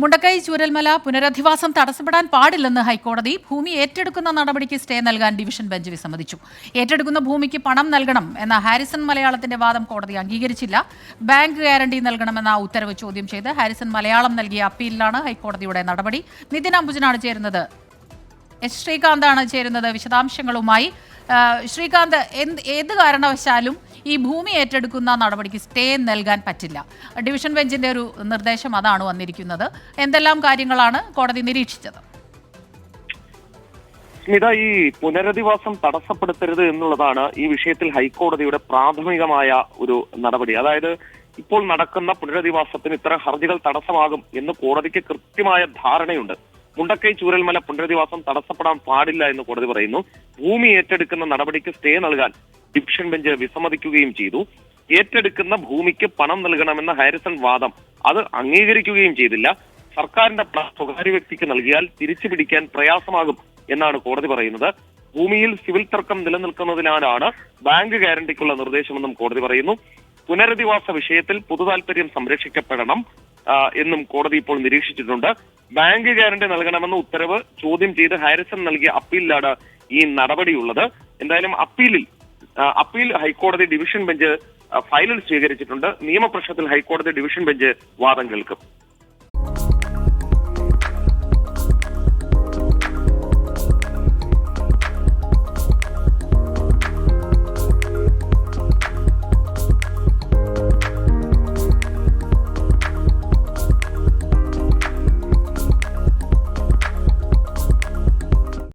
മുണ്ടക്കൈ ചൂരൽമല പുനരധിവാസം തടസ്സപ്പെടാൻ പാടില്ലെന്ന് ഹൈക്കോടതി. ഭൂമി ഏറ്റെടുക്കുന്ന നടപടിക്ക് സ്റ്റേ നൽകാൻ ഡിവിഷൻ ബെഞ്ച് വിസമ്മതിച്ചു. ഏറ്റെടുക്കുന്ന ഭൂമിക്ക് പണം നൽകണം എന്ന ഹാരിസൺ മലയാളത്തിന്റെ വാദം കോടതി അംഗീകരിച്ചില്ല. ബാങ്ക് ഗ്യാരണ്ടി നൽകണമെന്ന ഉത്തരവ് ചോദ്യം ചെയ്ത് ഹാരിസൺ മലയാളം നൽകിയ അപ്പീലിലാണ് ഹൈക്കോടതിയുടെ നടപടി. നിതിൻ അംബുജനാണ് ചേരുന്നത്. എസ് ശ്രീകാന്താണ് ചേരുന്നത് വിശദാംശങ്ങളുമായി. ശ്രീകാന്ത്, ഏത് കാരണവശാലും ഈ ഭൂമി ഏറ്റെടുക്കുന്ന നടപടിക്ക് സ്റ്റേ നൽകാൻ പറ്റില്ല. ഡിവിഷൻ ബെഞ്ചിന്റെ ഒരു നിർദ്ദേശം അതാണ് വന്നിരിക്കുന്നത്. എന്തെല്ലാം കാര്യങ്ങളാണ് കോടതി നിരീക്ഷിച്ചത്? സ്മിത, ഈ പുനരധിവാസം തടസ്സപ്പെടുത്തരുത് എന്നുള്ളതാണ് ഈ വിഷയത്തിൽ ഹൈക്കോടതിയുടെ പ്രാഥമികമായ ഒരു നടപടി. അതായത് ഇപ്പോൾ നടക്കുന്ന പുനരധിവാസത്തിന് ഇത്തരം ഹർജികൾ തടസ്സമാകും എന്ന് കോടതിക്ക് കൃത്യമായ ധാരണയുണ്ട്. മുണ്ടക്കൈ ചൂരൽമല പുനരധിവാസം തടസ്സപ്പെടാൻ പാടില്ല എന്ന് കോടതി പറയുന്നു. ഭൂമി ഏറ്റെടുക്കുന്ന നടപടിക്ക് സ്റ്റേ നൽകാൻ ഡിവിഷൻ ബെഞ്ച് വിസമ്മതിക്കുകയും ചെയ്തു. ഏറ്റെടുക്കുന്ന ഭൂമിക്ക് പണം നൽകണമെന്ന ഹാരിസൺ വാദം അത് അംഗീകരിക്കുകയും ചെയ്തില്ല. സർക്കാരിന്റെ സ്വകാര്യ വ്യക്തിക്ക് നൽകിയാൽ തിരിച്ചു പിടിക്കാൻ പ്രയാസമാകും എന്നാണ് കോടതി പറയുന്നത്. ഭൂമിയിൽ സിവിൽ തർക്കം നിലനിൽക്കുന്നതിനാലാണ് ബാങ്ക് ഗ്യാരണ്ടിക്കുള്ള നിർദ്ദേശമെന്നും കോടതി പറയുന്നു. പുനരധിവാസ വിഷയത്തിൽ പൊതുതാൽപര്യം സംരക്ഷിക്കപ്പെടണം എന്നും കോടതി ഇപ്പോൾ നിരീക്ഷിച്ചിട്ടുണ്ട്. ബാങ്ക് ഗ്യാരണ്ടി നൽകണമെന്ന ഉത്തരവ് ചോദ്യം ചെയ്ത് ഹാരിസൺ നൽകിയ അപ്പീലിലാണ് ഈ നടപടിയുള്ളത്. എന്തായാലും അപ്പീൽ ഹൈക്കോടതി ഡിവിഷൻ ബെഞ്ച് ഫയലിൽ സ്വീകരിച്ചിട്ടുണ്ട്. നിയമപ്രശ്നത്തിൽ ഹൈക്കോടതി ഡിവിഷൻ ബെഞ്ച് വാദം കേൾക്കും.